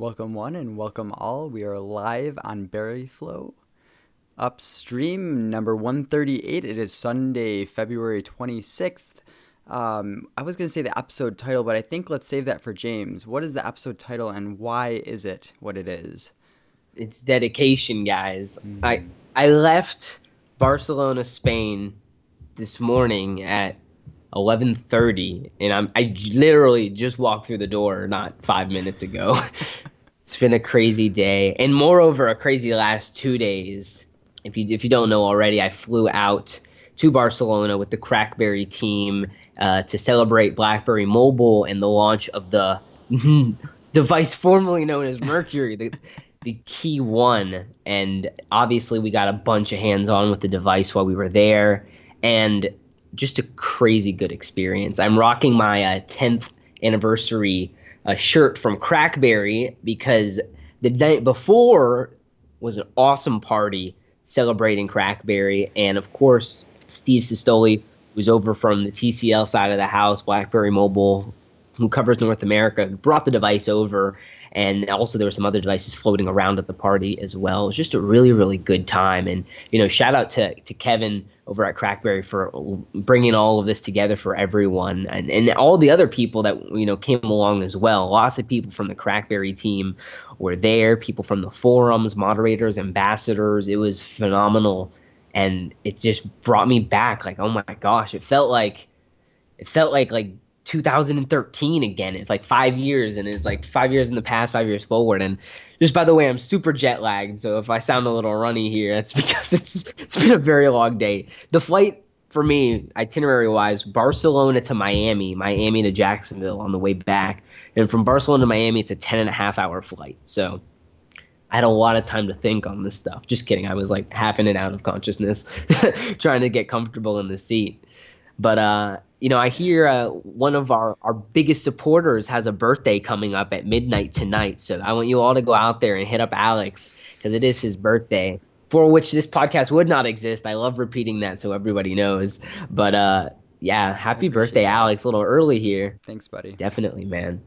Welcome one and welcome all. We are live on Berryflow Upstream number 138. It is Sunday, February 26th. I was going to say the episode title, but I think let's save that for James. What is the episode title and why is it what it is? It's dedication, guys. I left Barcelona, Spain this morning at 11:30, and I literally just walked through the door not 5 minutes ago. It's been a crazy day, and moreover, a crazy last 2 days. If you don't know already, I flew out to Barcelona with the BlackBerry team to celebrate BlackBerry Mobile and the launch of the device formerly known as Mercury, the KEYone. And obviously, we got a bunch of hands-on with the device while we were there, and just a crazy good experience. I'm rocking my 10th anniversary shirt from BlackBerry because the night before was an awesome party celebrating BlackBerry, and of course Steve Sistoli, who's over from the TCL side of the house, BlackBerry Mobile, who covers North America, brought the device over, and also there were some other devices floating around at the party as well. It was just a really, really good time, and shout out to Kevin over at BlackBerry for bringing all of this together for everyone, and all the other people that came along as well. Lots of people from the BlackBerry team were there, people from the forums, moderators, ambassadors. It was phenomenal, and it just brought me back. Like, oh my gosh, it felt like 2013 again. It's like 5 years, and it's like 5 years in the past, 5 years forward. And just by the way, I'm super jet lagged, so if I sound a little runny here, that's because it's been a very long day. The flight for me, itinerary wise, Barcelona to Miami, Miami to Jacksonville on the way back, and from Barcelona to Miami, it's a 10.5 hour flight. So I had a lot of time to think on this stuff. Just kidding. I was like half in and out of consciousness, trying to get comfortable in the seat. But I hear one of our biggest supporters has a birthday coming up at midnight tonight. So I want you all to go out there and hit up Alex because it is his birthday, for which this podcast would not exist. I love repeating that so everybody knows. But yeah, happy birthday, that. Alex. A little early here. Thanks, buddy. Definitely, man.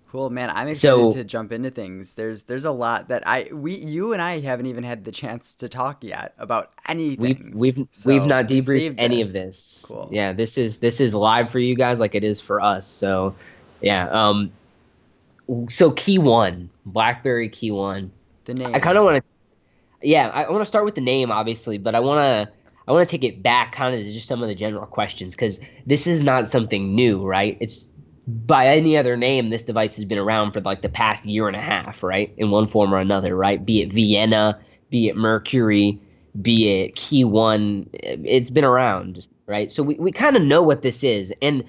Cool, man. I'm excited to jump into things. There's a lot that you and I haven't even had the chance to talk yet about anything. We've not debriefed any of this. Cool. Yeah, this is live for you guys like it is for us. So yeah. So KEYone, BlackBerry KEYone. The name. I kind of want to. Yeah, I want to start with the name, obviously, but I want to take it back kind of to just some of the general questions, because this is not something new, right? It's by any other name, this device has been around for like the past year and a half, right? In one form or another, right? Be it Vienna, be it Mercury, be it KEYone, it's been around, right? So we kind of know what this is, and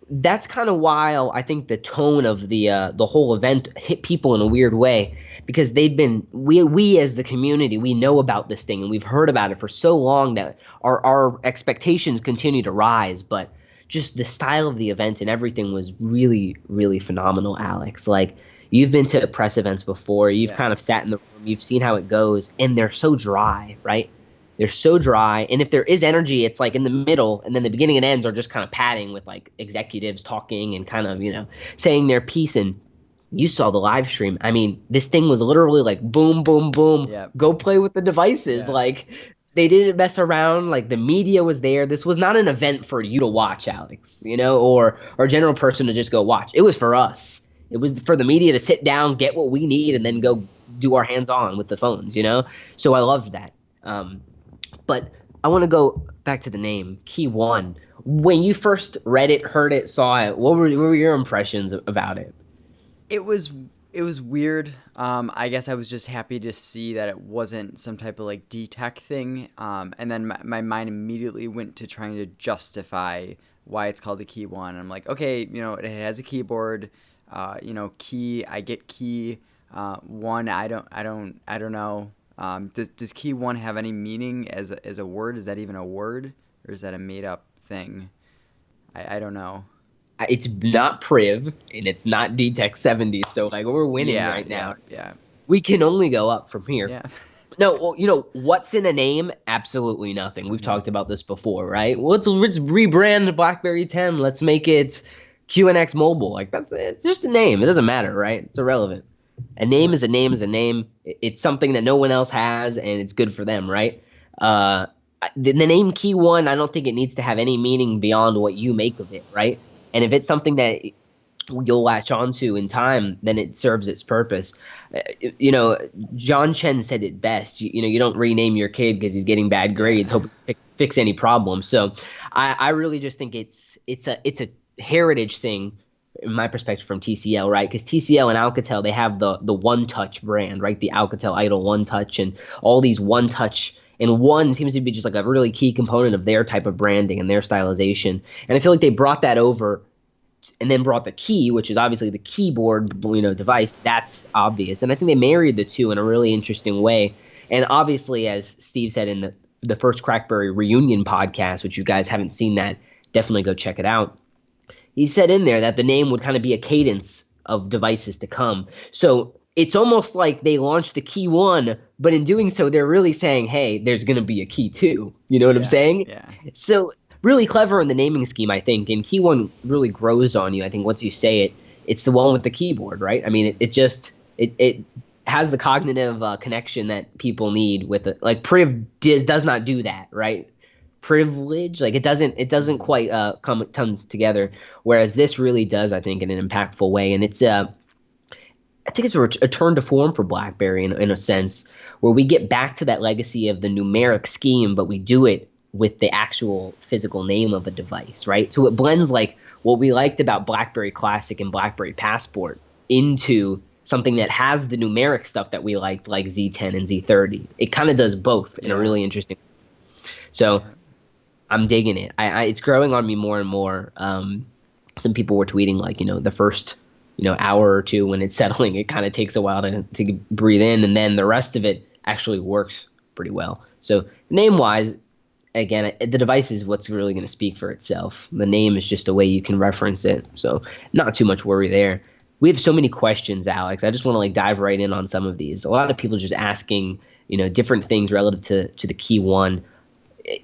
that's kind of why I think the tone of the whole event hit people in a weird way, because we as the community, we know about this thing and we've heard about it for so long that our expectations continue to rise, but just the style of the event and everything was really, really phenomenal, Alex. Like, you've been to press events before. You've kind of sat in the room. You've seen how it goes. And they're so dry, right? They're so dry. And if there is energy, it's like in the middle. And then the beginning and ends are just kind of padding with like executives talking and kind of, saying their piece. And you saw the live stream. I mean, this thing was literally like boom, boom, boom. Yep. Go play with the devices. Yeah. Like, they didn't mess around. Like, the media was there. This was not an event for you to watch, Alex, or a general person to just go watch. It was for us. It was for the media to sit down, get what we need, and then go do our hands-on with the phones, So I loved that. But I want to go back to the name, KEYone. When you first read it, heard it, saw it, what were your impressions about it? It was weird. I guess I was just happy to see that it wasn't some type of like D-Tech thing. And then my mind immediately went to trying to justify why it's called a KEYone. I'm like, okay, it has a keyboard. Key. I get key. One. I don't know. Does KEYone have any meaning as a word? Is that even a word, or is that a made up thing? I don't know. It's not Priv, and it's not DTEC70, so like we're winning right now. Yeah. We can only go up from here. Yeah. No, well, what's in a name? Absolutely nothing. We've talked about this before, right? Well, let's rebrand BlackBerry 10. Let's make it QNX Mobile. Like, it's just a name. It doesn't matter, right? It's irrelevant. A name is a name is a name. It's something that no one else has, and it's good for them, right? Uh, the name KEYone, I don't think it needs to have any meaning beyond what you make of it, right? And if it's something that you'll latch onto in time, then it serves its purpose. You know, John Chen said it best. You don't rename your kid because he's getting bad grades, Yeah. hoping to fix any problem. So I really just think it's a heritage thing in my perspective from TCL, right? Because TCL and Alcatel, they have the One Touch brand, right? The Alcatel Idol One Touch and all these One Touch. And one seems to be just like a really key component of their type of branding and their stylization. And I feel like they brought that over and then brought the key, which is obviously the keyboard, device. That's obvious, and I think they married the two in a really interesting way. And obviously, as Steve said in the first Crackberry reunion podcast, which you guys haven't seen that, definitely go check it out. He said in there that the name would kind of be a cadence of devices to come. So it's almost like they launched the Key One, but in doing so, they're really saying, "Hey, there's going to be a Key Two." You know what I'm Yeah. saying? Yeah. So really clever in the naming scheme, I think. And Key One really grows on you. I think once you say it, it's the one with the keyboard, right? I mean, it has the cognitive connection that people need with it. Like Priv does not do that, right? Privilege, like it doesn't Mhm. quite come together. Whereas this really does, I think, in an impactful way. And I think it's a turn to form for BlackBerry in a sense, where we get back to that legacy of the numeric scheme, but we do it with the actual physical name of a device, right? So it blends like what we liked about BlackBerry Classic and BlackBerry Passport into something that has the numeric stuff that we liked, like Z10 and Z30. It kind of does both in a Yeah. really interesting. So Yeah. I'm digging it. It's growing on me more and more. Some people were tweeting like, the first, hour or two when it's settling, it kind of takes a while to breathe in, and then the rest of it actually works pretty well. So name wise, again, the device is what's really going to speak for itself. The name is just a way you can reference it. So not too much worry there. We have so many questions, Alex. I just want to like dive right in on some of these. A lot of people just asking, different things relative to the Key One.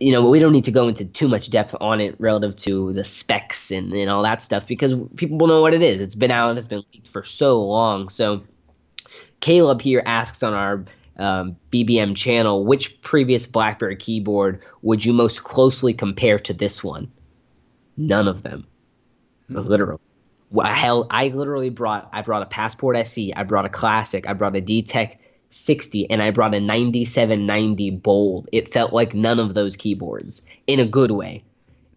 We don't need to go into too much depth on it relative to the specs and all that stuff because people will know what it is. It's been out, it's been leaked for so long. So Caleb here asks on our BBM channel, which previous BlackBerry keyboard would you most closely compare to this one? None of them, Hmm. literally. Hell, I brought a Passport SE, I brought a Classic, I brought a D-Tech 60, and I brought a 9790 Bold. It felt like none of those keyboards in a good way.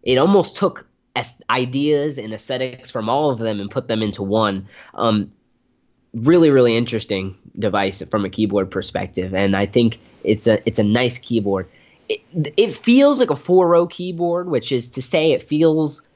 It almost took ideas and aesthetics from all of them and put them into one. Really, really interesting device from a keyboard perspective, and I think it's a nice keyboard. It feels like a 4-row keyboard, which is to say it feels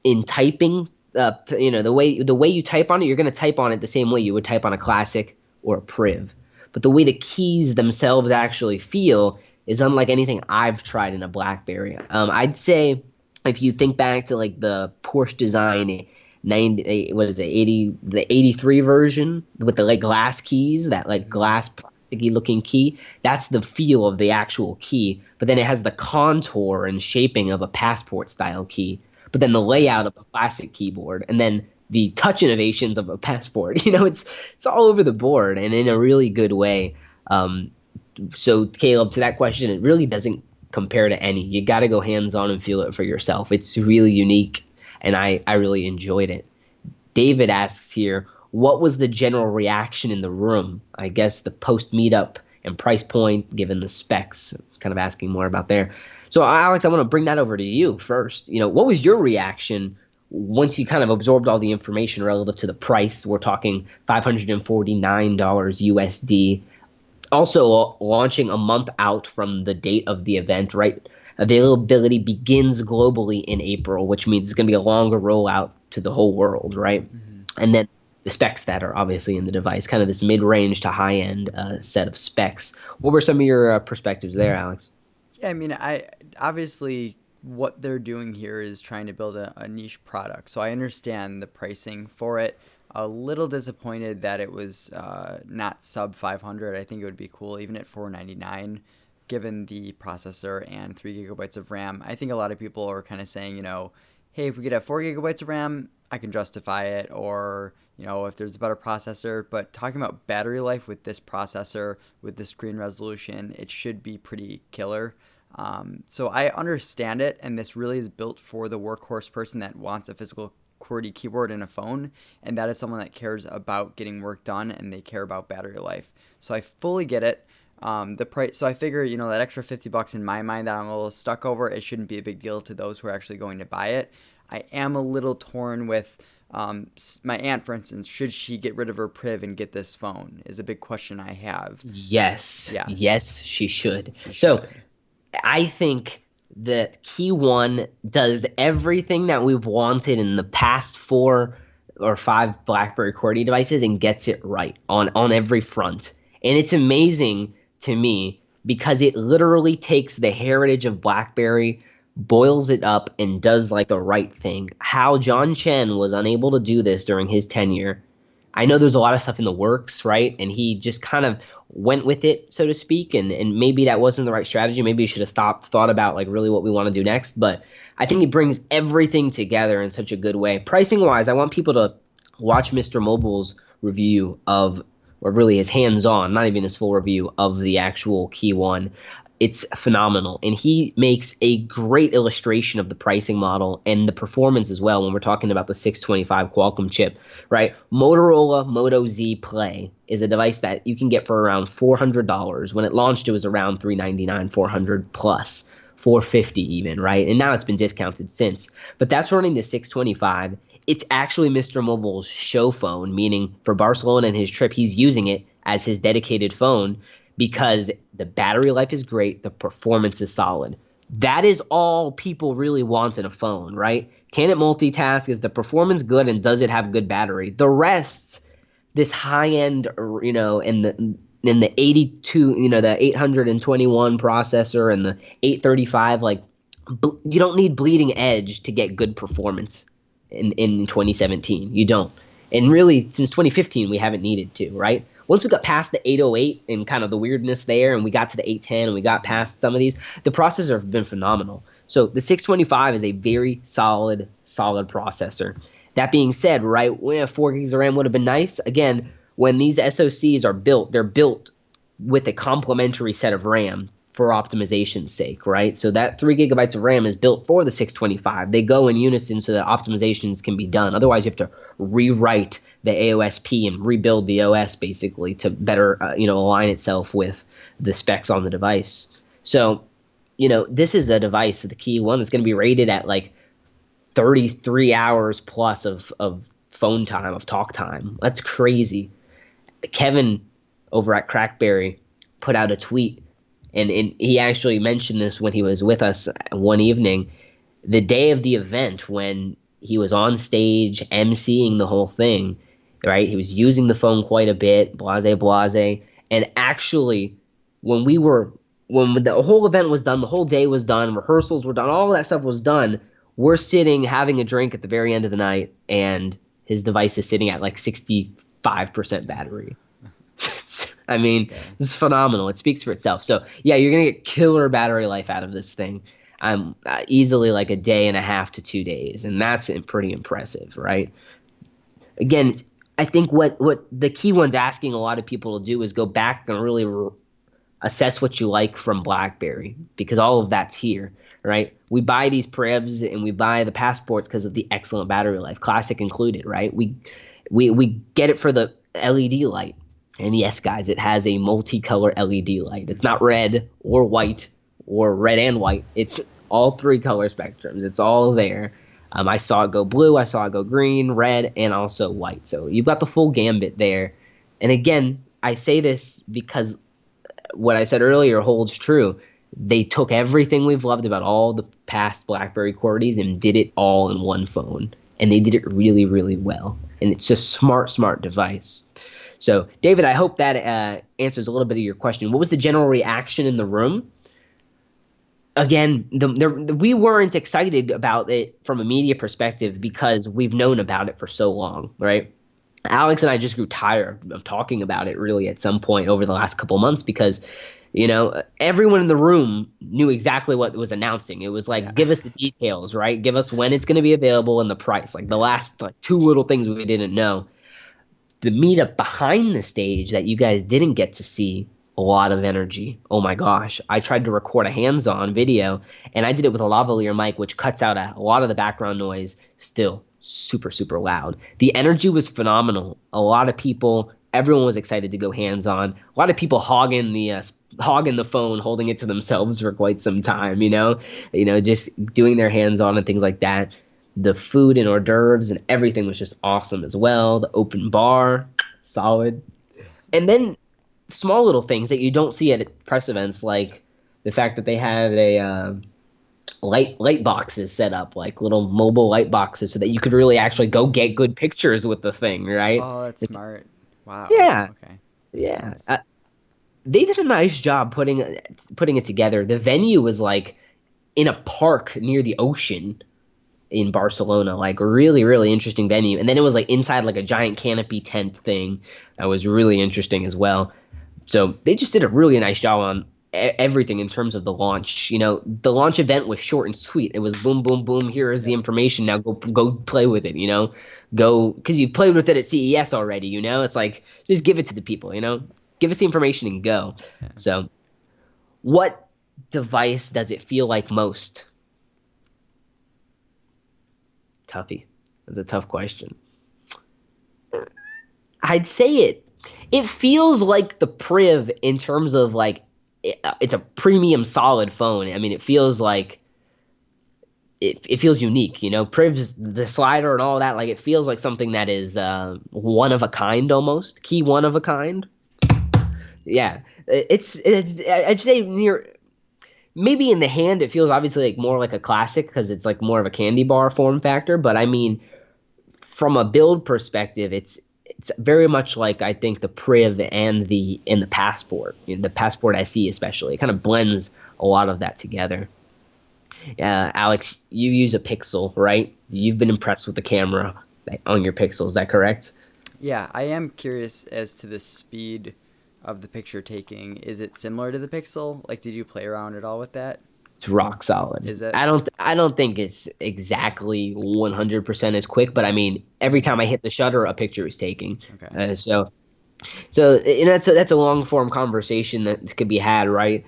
in typing, the way you type on it, you're going to type on it the same way you would type on a Classic or a Priv. But the way the keys themselves actually feel is unlike anything I've tried in a BlackBerry. I'd say if you think back to like the Porsche design 90, what is it, 80, the 83 version with the like glass keys, that like Hmm. glass plasticky looking key, that's the feel of the actual key. But then it has the contour and shaping of a Passport style key, but then the Yeah. layout of a Classic keyboard, and then the touch innovations of a Passport. It's all over the board and in a really good way. Um, so Caleb, to that question, it really doesn't compare to any. You got to go hands on and feel it for yourself. It's really unique, and I really enjoyed it. David asks here, what was the general reaction in the room? I guess the post meetup and price point, given the specs. Kind of asking more about there. So Alex, I want to bring that over to you first. What was your reaction once you kind of absorbed all the information relative to the price? We're talking $549 USD, also launching a month out from the date of the event, right? Availability begins globally in April, which means it's going to be a longer rollout to the whole world, right? Hmm. And then the specs that are obviously in the device, kind of this mid-range to high-end set of specs. What were some of your perspectives there, Alex? Yeah, I mean, I obviously what they're doing here is trying to build a niche product. So I understand the pricing for it. A little disappointed that it was not sub 500. I think it would be cool even at 499, given the processor and 3 gigabytes of RAM. I think a lot of people are kind of saying, hey, if we could have 4 gigabytes of RAM, I can justify it, or if there's a better processor. But talking about battery life with this processor, with the screen resolution, it should be pretty killer. So I understand it, and this really is built for the workhorse person that wants a physical QWERTY keyboard and a phone, and that is someone that cares about getting work done and they care about battery life. So I fully get it. The price, so I figure, that extra $50 in my mind that I'm a little stuck over, it shouldn't be a big deal to those who are actually going to buy it. I am a little torn with my aunt, for instance. Should she get rid of her Priv and get this phone? Is a big question I have. Yes. Yes. Yes, she should. She So should. I think that KEYone does everything that we've wanted in the past 4 or 5 BlackBerry QWERTY devices and gets it right on every front. And it's amazing to me because it literally takes the heritage of BlackBerry, boils it up, and does like the right thing. How John Chen was unable to do this during his tenure. I know there's a lot of stuff in the works, right? And he just kind of went with it, so to speak, and maybe that wasn't the right strategy. Maybe he should have stopped, thought about like really what we want to do next. But I think he brings everything together in such a good way. Pricing wise, I want people to watch Mr. Mobile's review of, or really his hands-on, not even his full review of the actual KEYone. It's phenomenal, and he makes a great illustration of the pricing model and the performance as well when we're talking about the 625 Qualcomm chip, right? Motorola Moto Z Play is a device that you can get for around $400. When it launched, it was around $399, $400 plus, $450 even, right? And now it's been discounted since. But that's running the 625. It's actually Mr. Mobile's show phone, meaning for Barcelona and his trip, he's using it as his dedicated phone because the battery life is great, the performance is solid. That is all people really want in a phone, right? Can it multitask? Is the performance good, and does it have good battery? The rest, this high end, in the 82, the 821 processor and the 835, like you don't need bleeding edge to get good performance in 2017. You don't. And really, since 2015, we haven't needed to, right? Once we got past the 808 and kind of the weirdness there, and we got to the 810 and we got past some of these, the processors have been phenomenal. So the 625 is a very solid processor. That being said, right, 4 gigs of RAM would have been nice. Again, when these SoCs are built, they're built with a complementary set of RAM for optimization's sake, right? So that 3 gigabytes of RAM is built for the 625. They go in unison so that optimizations can be done. Otherwise, you have to rewrite the AOSP and rebuild the OS basically to better, align itself with the specs on the device. So, this is a device, the KEYone, that's going to be rated at like 33 hours plus of phone time, of talk time. That's crazy. Kevin over at Crackberry put out a tweet, and he actually mentioned this when he was with us one evening, the day of the event when he was on stage emceeing the whole thing, right? He was using the phone quite a bit, blase. And actually, when the whole event was done, the whole day was done, rehearsals were done, all that stuff was done, we're sitting having a drink at the very end of the night, and his device is sitting at like 65% battery. I mean, This is phenomenal. It speaks for itself. So, yeah, you're going to get killer battery life out of this thing. Easily like a day and a half to 2 days, and that's pretty impressive, right? Again, I think what the KEYone's asking a lot of people to do is go back and really assess what you like from BlackBerry, because all of that's here, right? We buy these Prevs and we buy the Passports because of the excellent battery life, classic included, right? We get it for the LED light. And yes, guys, it has a multicolor LED light. It's not red or white or red and white. It's all 3 color spectrums. It's all there. I saw it go blue, I saw it go green, red, and also white. So you've got the full gambit there. And again, I say this because what I said earlier holds true. They took everything we've loved about all the past BlackBerry QWERTYs and did it all in one phone. And they did it really, really well. And it's just smart device. So, David, I hope that answers a little bit of your question. What was the general reaction in the room? Again, we weren't excited about it from a media perspective because we've known about it for so long, right? Alex and I just grew tired of talking about it really at some point over the last couple months because Everyone in the room knew exactly what was announcing. It was Yeah. like, give us the details, right? Give us when it's going to be available and the price. Like the Yeah. last like two little things we didn't know. The meetup behind the stage that you guys didn't get to see, a lot of energy. Oh my gosh. I tried to record a hands-on video and I did it with a lavalier mic, which cuts out a lot of the background noise. Still super, super loud. The energy was phenomenal. A lot of people, everyone was excited to go hands-on. A lot of people hogging the phone, holding it to themselves for quite some time, just doing their hands-on and things like that. The food and hors d'oeuvres and everything was just awesome as well. The open bar, solid. And then small little things that you don't see at press events, like the fact that they have a light boxes set up, like little mobile light boxes, so that you could really actually go get good pictures with the thing, right? Oh, that's It's smart. Wow. yeah, Okay. That yeah. sounds. They did a nice job putting it together. The venue was like in a park near the ocean in Barcelona, like really, really interesting venue. And then it was like inside like a giant canopy tent thing that was really interesting as well. So they just did a really nice job on everything in terms of the launch. The launch event was short and sweet. It was boom, boom, boom. Here is the Yep. information. Now go play with it. Go because you played with it at CES already. It's like just give it to the people. Give us the information and go. Yeah. So, what device does it feel like most? Tuffy. That's a tough question. I'd say it feels like the Priv in terms of like it's a premium solid phone. I mean, it feels like it feels unique, Priv's the slider and all that, like it feels like something that is one of a kind almost. Key one of a kind. Yeah. It's I'd say near maybe in the hand it feels obviously like more like a classic because it's like more of a candy bar form factor, but I mean from a build perspective, it's very much like I think the Priv and the Passport, the Passport SE especially. It kind of blends a lot of that together. Alex, you use a Pixel, right? You've been impressed with the camera on your Pixel. Is that correct? Yeah, I am curious as to the speed of the picture taking. Is it similar to the Pixel? Like, did you play around at all with that? It's rock solid. Is it? I don't think it's exactly 100% as quick, but I mean, every Mm, time I hit the shutter, a picture is taking. okay. So that's a long form conversation that could be had, right?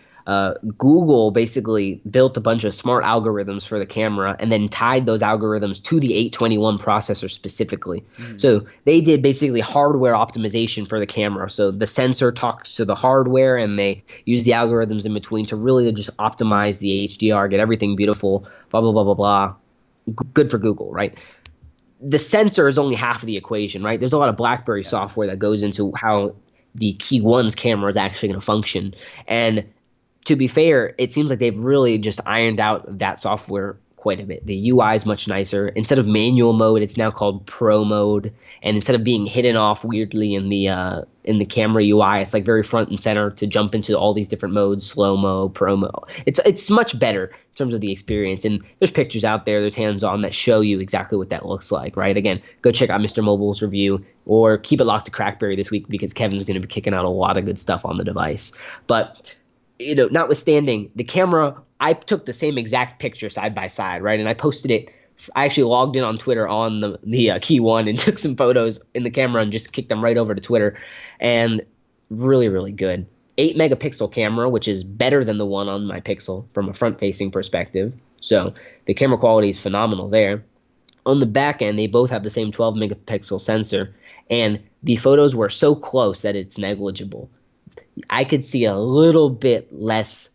Google basically built a bunch of smart algorithms for the camera and then tied those algorithms to the 821 processor specifically. Hmm. So they did basically hardware optimization for the camera. So the sensor talks to the hardware and they use the algorithms in between to really just optimize the HDR, get everything beautiful, blah, blah, blah, blah, blah. Good for Google, right? The sensor is only half of the equation, right? There's a lot of BlackBerry Yeah. software that goes into how the KEYone's camera is actually going to function. And to be fair, it seems like they've really just ironed out that software quite a bit. The UI is much nicer. Instead of manual mode, it's now called Pro mode, and instead of being hidden off weirdly in the camera UI, it's like very front and center to jump into all these different modes: slow mo, pro mo. It's much better in terms of the experience. And there's pictures out there, there's hands-on that show you exactly what that looks like. Right? Again, go check out Mr. Mobile's review or keep it locked to Crackberry this week because Kevin's going to be kicking out a lot of good stuff on the device. But notwithstanding the camera, I took the same exact picture side by side, right? And I posted it. I actually logged in on Twitter on the KEYone and took some photos in the camera and just kicked them right over to Twitter. And really, really good. 8 megapixel camera, which is better than the one on my Pixel from a front facing perspective. So the camera quality is phenomenal there. On the back end, they both have the same 12 megapixel sensor. And the photos were so close that it's negligible. I could see a little bit less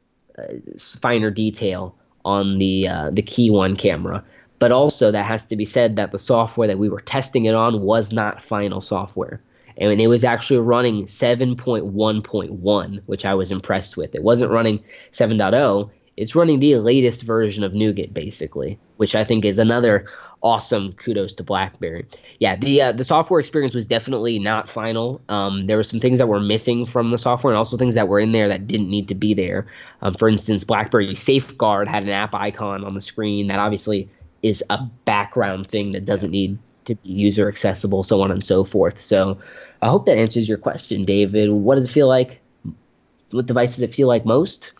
finer detail on the KEYone camera, but also that has to be said that the software that we were testing it on was not final software, and it was actually running 7.1.1, which I was impressed with. It wasn't running 7.0. It's running the latest version of Nougat, basically, which I think is another awesome kudos to BlackBerry. Yeah, the software experience was definitely not final. There were some things that were missing from the software and also things that were in there that didn't need to be there. For instance, BlackBerry Safeguard had an app icon on the screen that obviously is a background thing that doesn't need to be user accessible, so on and so forth. So I hope that answers your question, David. What does it feel like what device does it feel like most?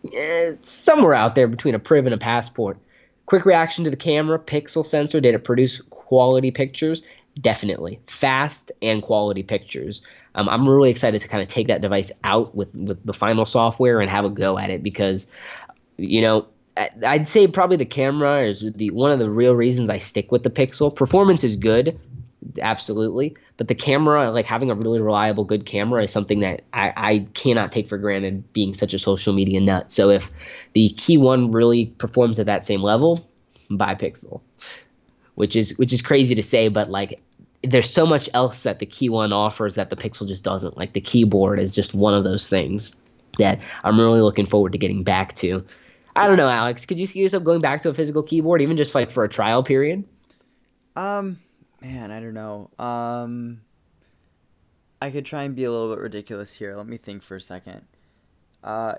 It's somewhere out there between a Priv and a Passport. Quick reaction to the camera, pixel sensor. Did it produce quality pictures? Definitely. Fast and quality pictures. I'm really excited to kind of take that device out with the final software and have a go at it because, you know, I'd say probably the camera is one of the real reasons I stick with the Pixel. Performance is good, absolutely, but the camera, like having a really reliable, good camera, is something that I cannot take for granted. Being such a social media nut, so if the KEYone really performs at that same level, buy Pixel, which is crazy to say, but like there's so much else that the KEYone offers that the Pixel just doesn't. Like the keyboard is just one of those things that I'm really looking forward to getting back to. I don't know, Alex. Could you see yourself going back to a physical keyboard, even just like for a trial period? Man, I don't know. I could try and be a little bit ridiculous here. Let me think for a second.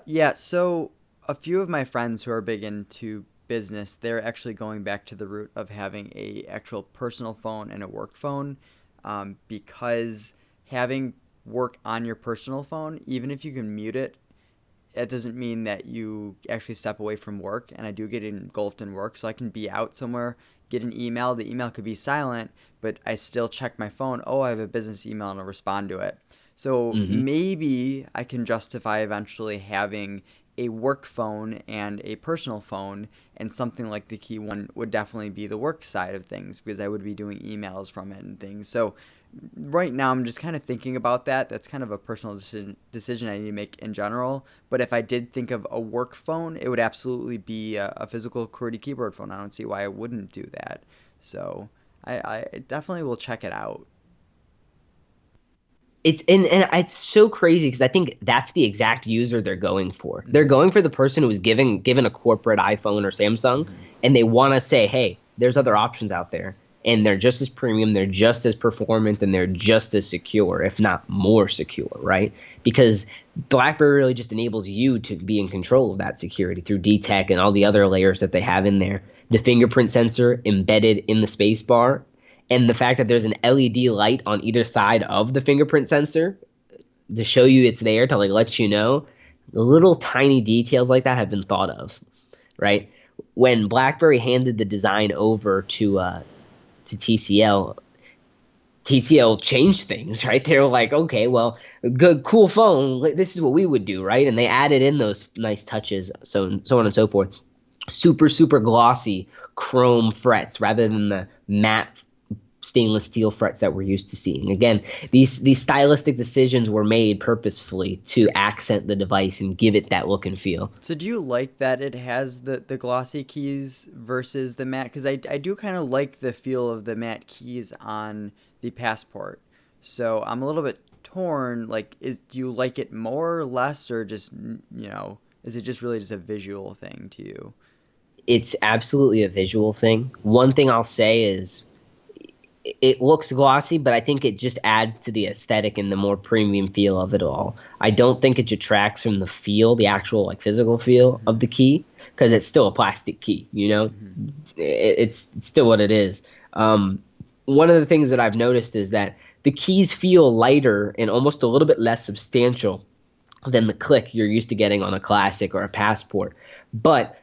Yeah, so a few of my friends who are big into business, they're actually going back to the route of having a actual personal phone and a work phone, because having work on your personal phone, even if you can mute it, that doesn't mean that you actually step away from work. And I do get engulfed in work, so I can be out somewhere, get an email. The email could be silent, but I still check my phone. Oh, I have a business email and I'll respond to it. So Mm-hmm. maybe I can justify eventually having a work phone and a personal phone, and something like the KEYone would definitely be the work side of things because I would be doing emails from it and things. So right now I'm just kind of thinking about that. That's kind of a personal decision I need to make in general. But if I did think of a work phone, it would absolutely be a physical QWERTY keyboard phone. I don't see why I wouldn't do that. So I definitely will check it out. And it's so crazy because I think that's the exact user they're going for. They're going for the person who was given a corporate iPhone or Samsung, Mm-hmm. and they want to say, "Hey, there's other options out there, and they're just as premium, they're just as performant, and they're just as secure, if not more secure." Right? Because BlackBerry really just enables you to be in control of that security through DTEC and all the other layers that they have in there. The fingerprint sensor embedded in the space bar, and the fact that there's an LED light on either side of the fingerprint sensor to show you it's there, to like let you know. Little tiny details like that have been thought of, right? When BlackBerry handed the design over to TCL, TCL changed things, right? They were like, okay, well, good, cool phone. This is what we would do, right? And they added in those nice touches, so on and so forth. Super, super glossy chrome frets rather than the matte stainless steel frets that we're used to seeing. Again, these stylistic decisions were made purposefully to accent the device and give it that look and feel. So do you like that it has the glossy keys versus the matte? Because I do kind of like the feel of the matte keys on the Passport. So I'm a little bit torn. Like, do you like it more or less, or just, is it just really just a visual thing to you? It's absolutely a visual thing. One thing I'll say is it looks glossy, but I think it just adds to the aesthetic and the more premium feel of it all. I don't think it detracts from the feel, the actual like physical feel Mm-hmm. of the key, because it's still a plastic key. Mm-hmm. It's still what it is. One of the things that I've noticed is that the keys feel lighter and almost a little bit less substantial than the click you're used to getting on a Classic or a Passport. But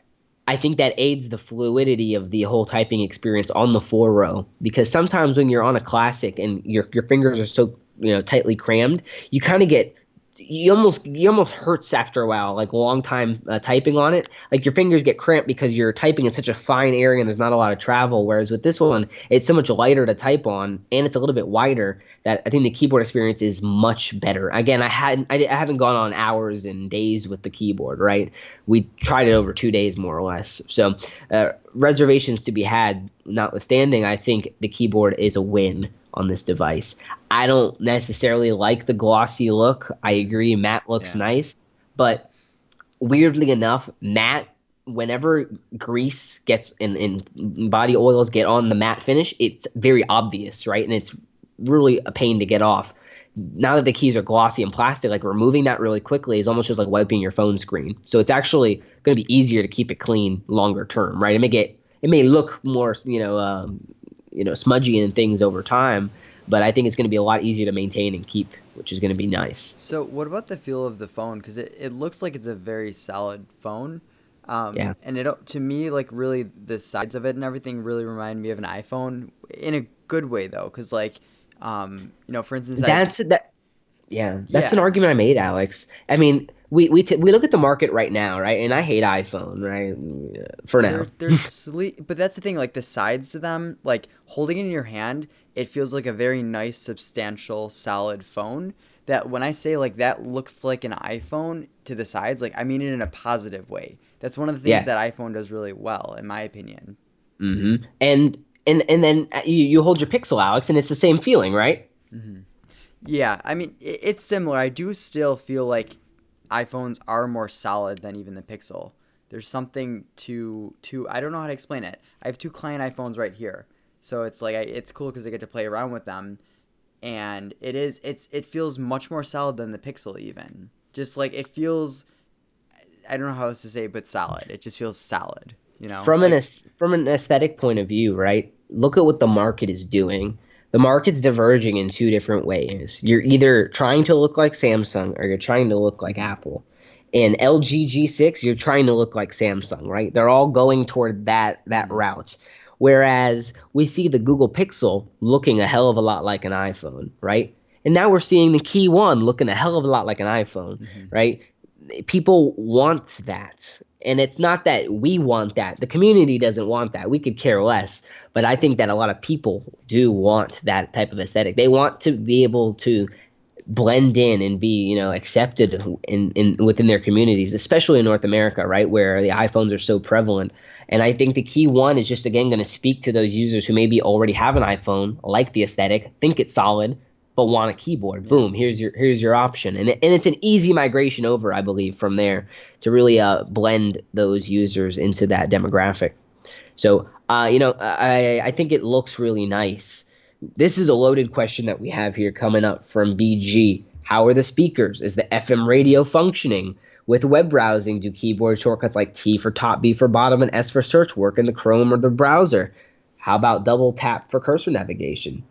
I think that aids the fluidity of the whole typing experience on the 4 row, because sometimes when you're on a Classic and your fingers are so tightly crammed, you kind of get you almost hurts after a while, like a long time typing on it. Like your fingers get cramped because you're typing in such a fine area and there's not a lot of travel. Whereas with this one, it's so much lighter to type on and it's a little bit wider that I think the keyboard experience is much better. Again, I haven't gone on hours and days with the keyboard, right? We tried it over 2 days more or less. So reservations to be had notwithstanding, I think the keyboard is a win on this device. I don't necessarily like the glossy look. I agree, matte looks Yeah. nice, but weirdly enough, matte, whenever grease gets in body oils get on the matte finish, it's very obvious, right? And it's really a pain to get off. Now that the keys are glossy and plastic, like removing that really quickly is almost just like wiping your phone screen. So it's actually going to be easier to keep it clean longer term, right? It may look more, smudgy and things over time. But I think it's going to be a lot easier to maintain and keep, which is going to be nice. So what about the feel of the phone? Because it looks like it's a very solid phone. Yeah. And it to me, like, really the sides of it and everything really remind me of an iPhone in a good way, though. Because, like, for instance, That's an argument I made, Alex. I mean, we look at the market right now, right? And I hate iPhone, right? For now. they're sleek, but that's the thing. Like, the sides to them, like, holding it in your hand, it feels like a very nice, substantial, solid phone. That when I say, like, that looks like an iPhone to the sides, like, I mean it in a positive way. That's one of the things Yeah. that iPhone does really well, in my opinion. And then you hold your Pixel, Alex, and it's the same feeling, right? Yeah, I mean, it's similar. I do still feel like iPhones are more solid than even the Pixel. There's something to I don't know how to explain it. I have two client iPhones right here, so it's like it's cool because I get to play around with them, and it feels much more solid than the Pixel even. Just like it feels, I don't know how else to say it, but solid. It just feels solid, you know. From Like, from an aesthetic point of view, right? Look at what the market is doing. The market's diverging in two different ways. You're either trying to look like Samsung or you're trying to look like Apple. And LG G6, you're trying to look like Samsung, right? They're all going toward that route. Whereas we see the Google Pixel looking a hell of a lot like an iPhone, right? And now we're seeing the KEYone looking a hell of a lot like an iPhone, right? People want that. And it's not that we want that. The community doesn't want that. We could care less. But I think that a lot of people do want that type of aesthetic. They want to be able to blend in and be, accepted in within their communities, especially in North America, right, where the iPhones are so prevalent. And I think the KEYone is just, again, going to speak to those users who maybe already have an iPhone, like the aesthetic, think it's solid, but want a keyboard. Yeah. Boom, here's your option. And it's an easy migration over, I believe, from there to really blend those users into that demographic. So, I think it looks really nice. This is a loaded question that we have here coming up from BG. How are the speakers? Is the FM radio functioning? With web browsing, do keyboard shortcuts like T for top, B for bottom, and S for search work in the Chrome or the browser? How about double tap for cursor navigation?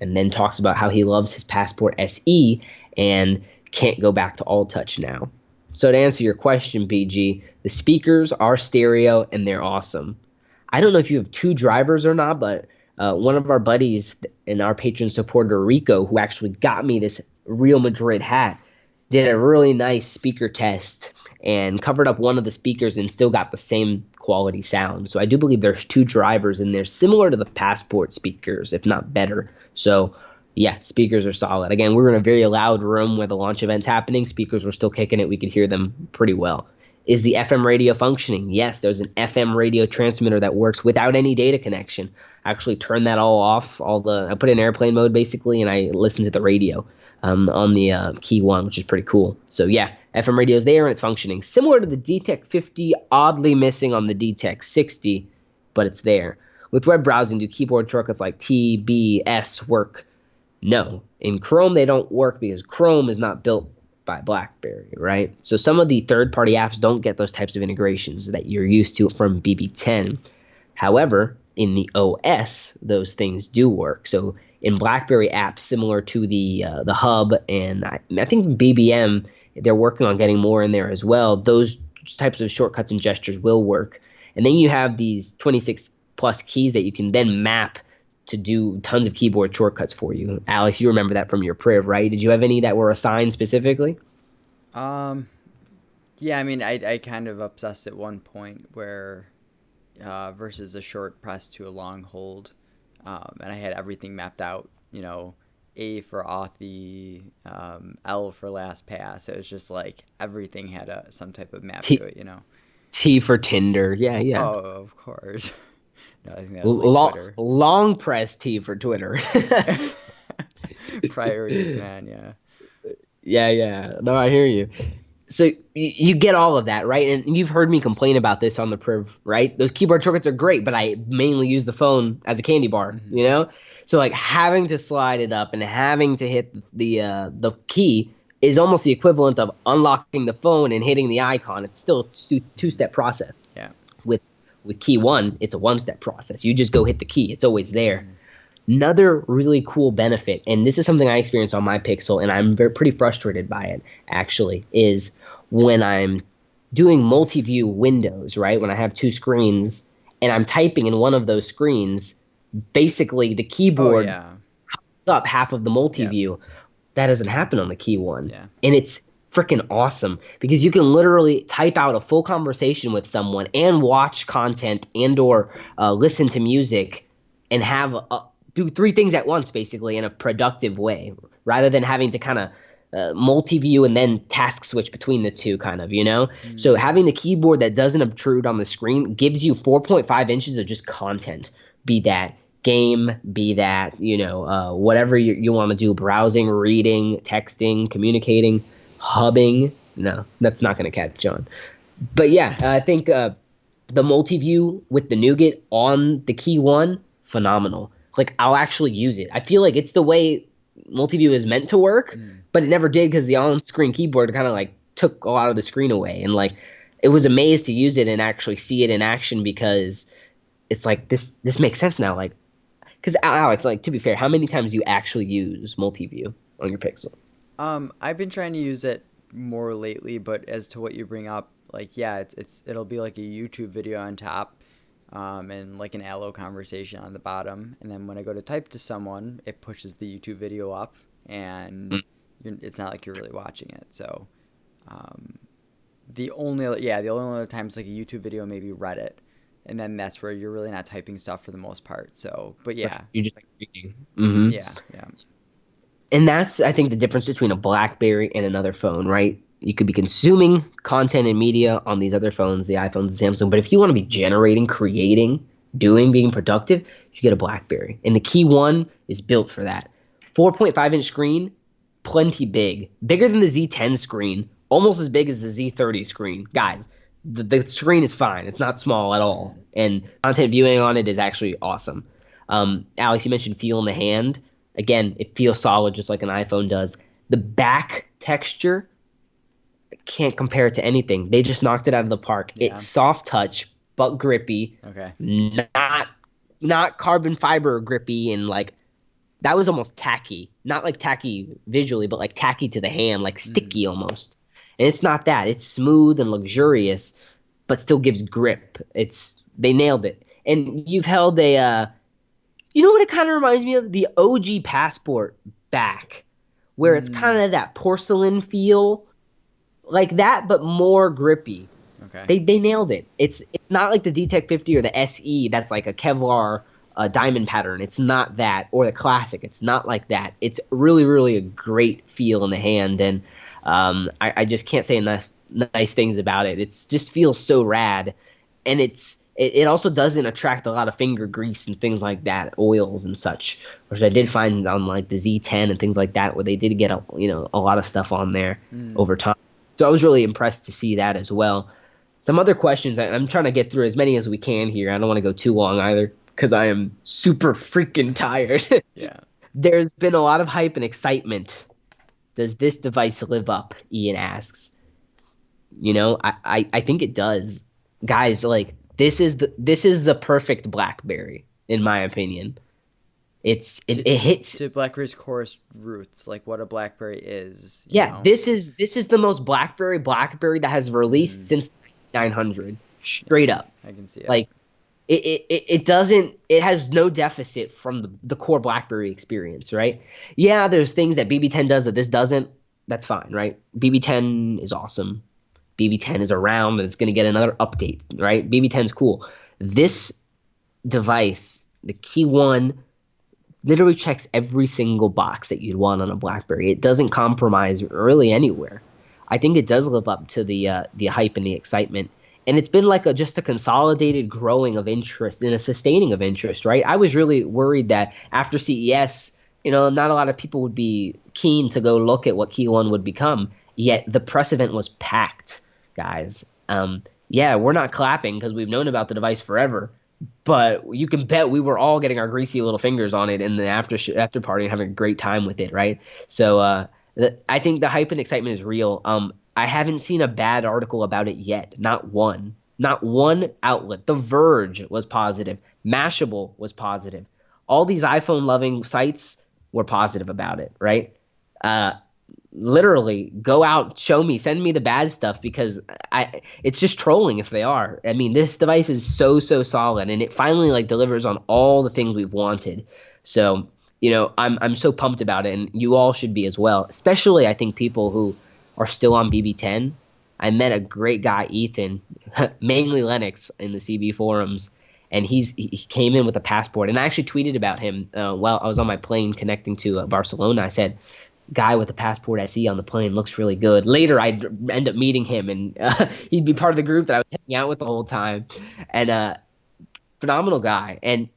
And then talks about how he loves his Passport SE and can't go back to all touch now. So to answer your question, BG, the speakers are stereo and they're awesome. I don't know if you have two drivers or not, but one of our buddies and our patron supporter, Rico, who actually got me this Real Madrid hat, did a really nice speaker test and covered up one of the speakers and still got the same quality sound. So I do believe there's two drivers in there, similar to the Passport speakers, if not better. So yeah, speakers are solid. Again, we were in a very loud room where the launch event's happening. Speakers were still kicking it. We could hear them pretty well. Is the FM radio functioning? Yes, there's an FM radio transmitter that works without any data connection. I actually turned that all off. I put it in airplane mode basically, and I listened to the radio on the KEYone, which is pretty cool. So yeah, FM radio is there and it's functioning. Similar to the DTEC 50, oddly missing on the DTEC 60, but it's there. With web browsing, do keyboard shortcuts like T, B, S work? No. In Chrome, they don't work because Chrome is not built by BlackBerry, right? So some of the third-party apps don't get those types of integrations that you're used to from BB10. However, in the OS, those things do work. So in BlackBerry apps similar to the Hub, and I think BBM, they're working on getting more in there as well. Those types of shortcuts and gestures will work. And then you have these 26 plus keys that you can then map to do tons of keyboard shortcuts for you. Alex, you remember that from your Priv, right? Did you have any that were assigned specifically? Yeah, I mean, I kind of obsessed at one point where versus a short press to a long hold, and I had everything mapped out, A for Authy, L for last pass. It was just like everything had some type of map to it, T for Tinder. Yeah, yeah. Oh, of course. No, I think that was like Twitter. Long press T for Twitter. Priorities, man, yeah. Yeah. No, I hear you. So you get all of that, right? And you've heard me complain about this on the Priv, right? Those keyboard shortcuts are great, but I mainly use the phone as a candy bar, So like having to slide it up and having to hit the key is almost the equivalent of unlocking the phone and hitting the icon. It's still a two-step process. Yeah. With KEYone, it's a one-step process. You just go hit the key. It's always there. Another really cool benefit, and this is something I experience on my Pixel, and I'm pretty frustrated by it, actually, is when I'm doing multi-view windows, right? When I have two screens and I'm typing in one of those screens, basically the Oh keyboard yeah. up half of the Yeah. multi-view. That doesn't happen on the KEYone. Yeah. And it's freaking awesome because you can literally type out a full conversation with someone and watch content and or listen to music and do three things at once basically in a productive way rather than having to kind of multi-view and then task switch between the two kind of, you know? So Mm. having the keyboard that doesn't obtrude on the screen gives you 4.5 inches of just content, be that game, be that, whatever you want to do, browsing, reading, texting, communicating, hubbing. No, that's not going to catch on. But yeah, I think the multi-view with the nougat on the KEYone, phenomenal. Like I'll actually use it. I feel like it's the way multi-view is meant to work, Mm. but it never did because the on-screen keyboard kind of like took a lot of the screen away. And like it was amazed to use it and actually see it in action because it's like this makes sense now. Like because Alex, like to be fair, how many times do you actually use multi-view on your Pixel? I've been trying to use it more lately, but as to what you bring up, like yeah, it'll be like a YouTube video on top, and like an allo conversation on the bottom, and then when I go to type to someone, it pushes the YouTube video up, and it's not like you're really watching it. So, um, the only other time it's like a YouTube video, maybe Reddit, and then that's where you're really not typing stuff for the most part. So, but Right. yeah, You're just like reading. Mm-hmm. yeah, yeah. And that's, I think, the difference between a BlackBerry and another phone, right? You could be consuming content and media on these other phones, the iPhones, the Samsung, but if you want to be generating, creating, being productive, you get a BlackBerry. And the KEYone is built for that. 4.5-inch screen, plenty big. Bigger than the Z10 screen, almost as big as the Z30 screen. Guys, the screen is fine. It's not small at all. And content viewing on it is actually awesome. Alex, you mentioned feel in the hand. Again, it feels solid just like an iPhone does. The back texture, can't compare it to anything. They just knocked it out of the park. Yeah. It's soft touch, but grippy. Okay. Not carbon fiber grippy and like that was almost tacky. Not like tacky visually, but like tacky to the hand, like sticky almost. And it's not that. It's smooth and luxurious, but still gives grip. They nailed it. And you've held you know what it kind of reminds me of? The OG Passport back, where it's kind of that porcelain feel, like that, but more grippy. Okay. They nailed it. It's not like the D-Tech 50 or the SE that's like a Kevlar diamond pattern. It's not that, or the Classic. It's not like that. It's really, really a great feel in the hand, and I just can't say enough nice things about it. It's just feels so rad, and it also doesn't attract a lot of finger grease and things like that, oils and such, which I did find on like the Z10 and things like that, where they did get a lot of stuff on there over time. So I was really impressed to see that as well. Some other questions. I'm trying to get through as many as we can here. I don't want to go too long either because I am super freaking tired. Yeah. There's been a lot of hype and excitement. Does this device live up? Ian asks. I think it does. Guys, like this is the perfect BlackBerry in my opinion. It hits to BlackBerry's core roots, like what a BlackBerry is. Yeah, know? this is the most BlackBerry that has released since 900. Straight up. I can see it. Like it has no deficit from the core BlackBerry experience, right? Yeah, there's things that BB10 does that this doesn't. That's fine, right? BB10 is awesome. BB10 is around and it's going to get another update, right? BB10 is cool. This device, the KEYone, literally checks every single box that you'd want on a BlackBerry. It doesn't compromise really anywhere. I think it does live up to the hype and the excitement. And it's been like just a consolidated growing of interest and a sustaining of interest, right? I was really worried that after CES, not a lot of people would be keen to go look at what KEYone would become. Yet the press event was packed, guys. Yeah, we're not clapping because we've known about the device forever. But you can bet we were all getting our greasy little fingers on it in the after party and having a great time with it, right? So I think the hype and excitement is real. I haven't seen a bad article about it yet. Not one outlet. The Verge was positive. Mashable was positive. all these iPhone loving sites were positive about it, right? Uh, Literally go out, show me, send me the bad stuff, because it's just trolling if they are. I mean, this device is so solid, and it finally like delivers on all the things we've wanted. So, I'm so pumped about it, and you all should be as well. Especially I think people who are still on BB10. I met a great guy, Ethan, mainly Linux in the CB forums, and he came in with a passport, and I actually tweeted about him while I was on my plane connecting to Barcelona. I said, guy with a passport I see on the plane looks really good. Later, I'd end up meeting him, and he'd be part of the group that I was hanging out with the whole time. And phenomenal guy. And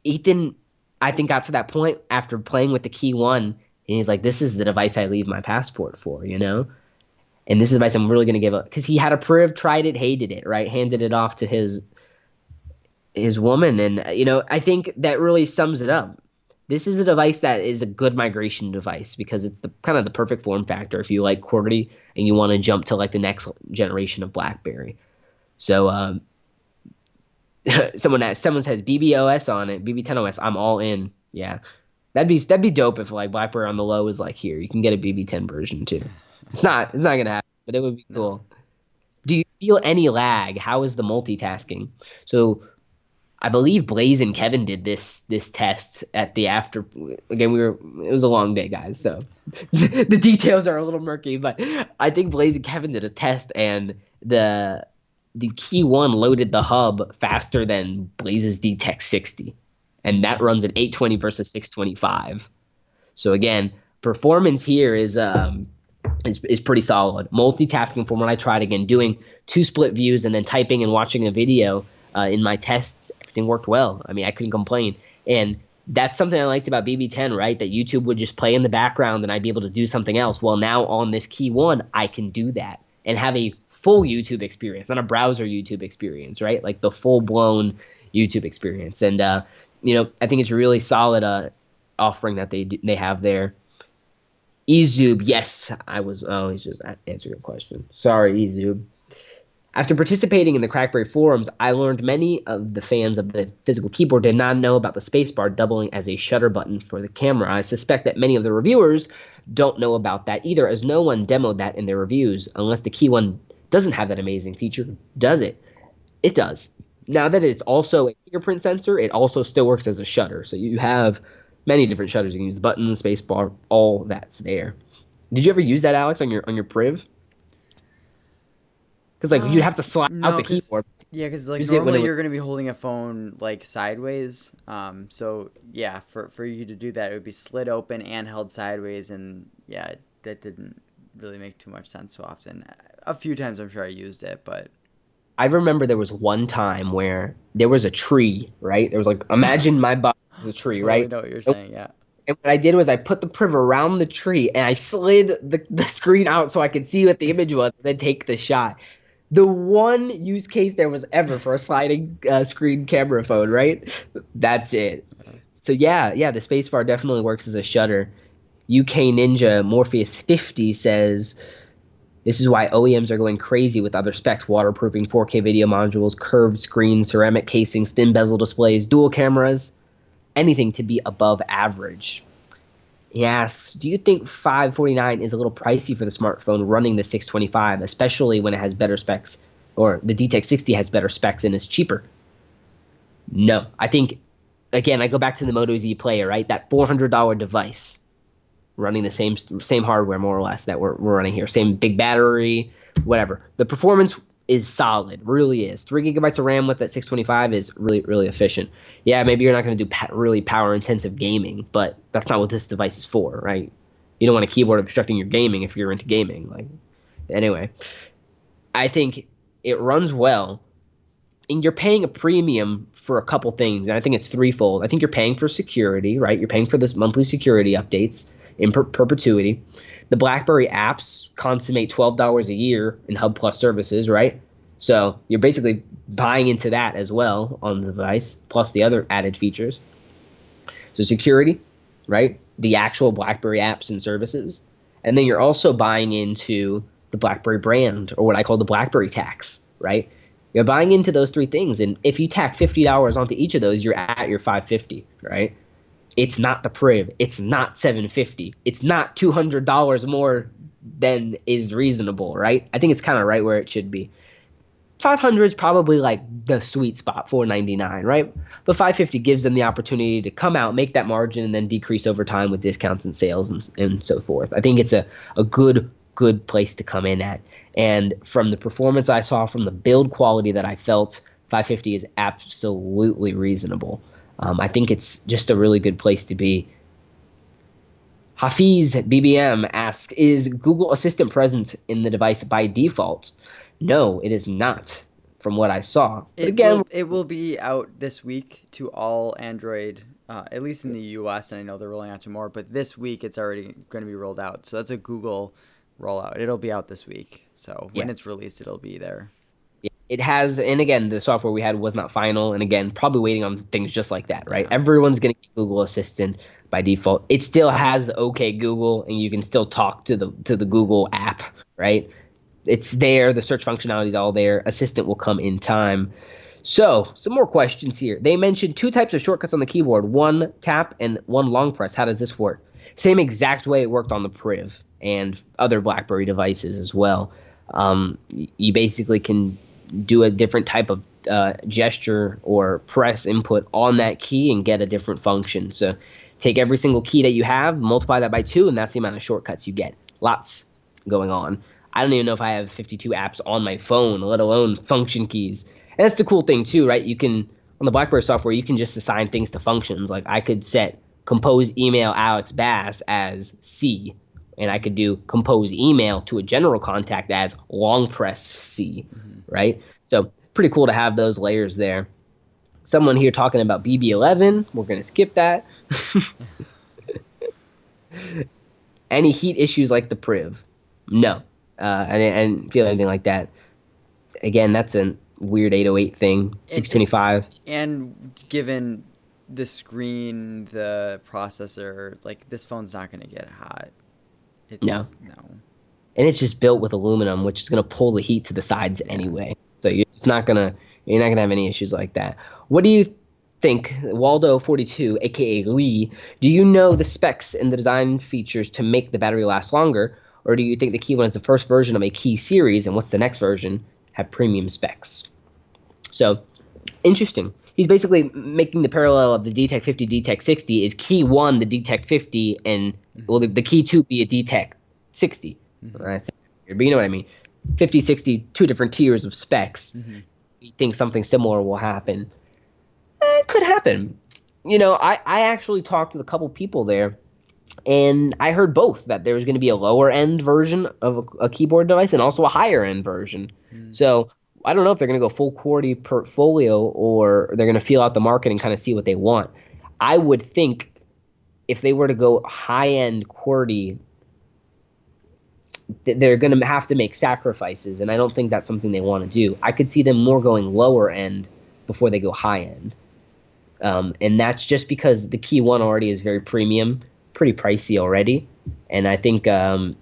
Ethan, I think, got to that point after playing with the KEYone, and he's like, this is the device I leave my passport for, And this is the device I'm really going to give up. Because he had a priv, tried it, hated it, right? Handed it off to his woman. And, I think that really sums it up. This is a device that is a good migration device because it's the kind of the perfect form factor if you like QWERTY and you want to jump to like the next generation of BlackBerry. So someone says BBOS on it, BB10OS, I'm all in. Yeah, that'd be dope if like BlackBerry on the low is like, here, you can get a BB10 version too. It's not gonna happen, but it would be cool. Do you feel any lag? How is the multitasking? So I believe Blaze and Kevin did this test at the after. Again, it was a long day, guys, so the details are a little murky. But I think Blaze and Kevin did a test, and the KEYone loaded the hub faster than Blaze's DTEC 60, and that runs at 820 versus 625. So again, performance here is pretty solid. Multitasking from when I tried again, doing 2 split views and then typing and watching a video. In my tests, everything worked well. I mean, I couldn't complain. And that's something I liked about BB10, right? That YouTube would just play in the background and I'd be able to do something else. Well, now on this KEYone, I can do that and have a full YouTube experience, not a browser YouTube experience, right? Like the full-blown YouTube experience. And, I think it's a really solid offering that they have there. Ezub, yes, he's just answering a question. Sorry, Ezub. After participating in the Crackberry forums, I learned many of the fans of the physical keyboard did not know about the spacebar doubling as a shutter button for the camera. I suspect that many of the reviewers don't know about that either, as no one demoed that in their reviews, unless the KEYone doesn't have that amazing feature. Does it? It does. Now that it's also a fingerprint sensor, it also still works as a shutter. So you have many different shutters. You can use the button, the spacebar, all that's there. Did you ever use that, Alex, on your Priv? Because you'd have to slide out the keyboard. Yeah, because normally you're going to be holding a phone like sideways. So yeah, for you to do that, it would be slid open and held sideways, and yeah, that didn't really make too much sense so often. A few times I'm sure I used it, but I remember there was one time where there was a tree, right? There was imagine my box is a tree, totally right? I know what you're saying, yeah. And what I did was I put the Priv around the tree and I slid the screen out so I could see what the image was and then take the shot. The one use case there was ever for a sliding screen camera phone, right? That's it. So yeah, the spacebar definitely works as a shutter. UK Ninja Morpheus 50 says, this is why OEMs are going crazy with other specs, waterproofing, 4K video modules, curved screens, ceramic casings, thin bezel displays, dual cameras, anything to be above average. He asks, do you think $549 is a little pricey for the smartphone running the 625, especially when it has better specs, or the DTEC 60 has better specs and is cheaper? No. I think, again, I go back to the Moto Z Player, right? That $400 device running the same hardware, more or less, that we're running here. Same big battery, whatever. The performance is solid, really is. 3 gigabytes of RAM with that 625 is really, really efficient. Yeah, maybe you're not going to do really power-intensive gaming, but that's not what this device is for, right? You don't want a keyboard obstructing your gaming if you're into gaming. Anyway, I think it runs well, and you're paying a premium for a couple things, and I think it's threefold. I think you're paying for security, right? You're paying for this monthly security updates in perpetuity. The BlackBerry apps consummate $12 a year in Hub Plus services, right? So you're basically buying into that as well on the device, plus the other added features. So security, right? The actual BlackBerry apps and services. And then you're also buying into the BlackBerry brand, or what I call the BlackBerry tax, right? You're buying into those three things. And if you tack $50 onto each of those, you're at your $550, right? It's not the Priv. It's not 750. It's not $200 more than is reasonable, right? I think it's kind of right where it should be. 500 is probably like the sweet spot, 499, right? But 550 gives them the opportunity to come out, make that margin, and then decrease over time with discounts and sales and so forth. I think it's a good place to come in at. And from the performance I saw, from the build quality that I felt, 550 is absolutely reasonable. I think it's just a really good place to be. Hafiz BBM asks, is Google Assistant present in the device by default? No, it is not, from what I saw. But It will be out this week to all Android, at least in the US, and I know they're rolling out to more, but this week it's already going to be rolled out. So that's a Google rollout. It'll be out this week. So when it's released, it'll be there. It has, and again, the software we had was not final, and again, probably waiting on things just like that, right? Yeah. Everyone's going to get Google Assistant by default. It still has OK Google, and you can still talk to the Google app, right? It's there. The search functionality is all there. Assistant will come in time. So, some more questions here. They mentioned 2 types of shortcuts on the keyboard, 1 tap and 1 long press. How does this work? Same exact way it worked on the Priv and other BlackBerry devices as well. You basically can do a different type of gesture or press input on that key and get a different function. So take every single key that you have, multiply that by 2, and that's the amount of shortcuts you get. Lots going on. I don't even know if I have 52 apps on my phone, let alone function keys. And that's the cool thing too, right? You can, on the BlackBerry software, you can just assign things to functions. Like I could set compose email Alex Bass as C, and I could do compose email to a general contact as long press C, right? So pretty cool to have those layers there. Someone here talking about BB11. We're going to skip that. Any heat issues like the Priv? No. I didn't feel anything like that. Again, that's a weird 808 thing, 625. And given the screen, the processor, like this phone's not going to get hot. No. And it's just built with aluminum, which is going to pull the heat to the sides anyway. So you're not gonna have any issues like that. What do you think, Waldo42, aka Lee? Do you know the specs and the design features to make the battery last longer, or do you think the KEYone is the first version of a Key series, and what's the next version have premium specs? So interesting. He's basically making the parallel of the DTEK 50, DTEK 60. Is KEYone the DTEK 50, and will the KEY2 be a DTEK 60? Right? But you know what I mean. 50, 60, 2 different tiers of specs. You think something similar will happen. It could happen. You know, I actually talked to a couple people there, and I heard both, that there was going to be a lower end version of a keyboard device and also a higher end version. So I don't know if they're going to go full QWERTY portfolio or they're going to feel out the market and kind of see what they want. I would think if they were to go high end QWERTY, they're going to have to make sacrifices, and I don't think that's something they want to do. I could see them more going lower end before they go high end. And that's just because the KEYone already is very premium, pretty pricey already. And I think, I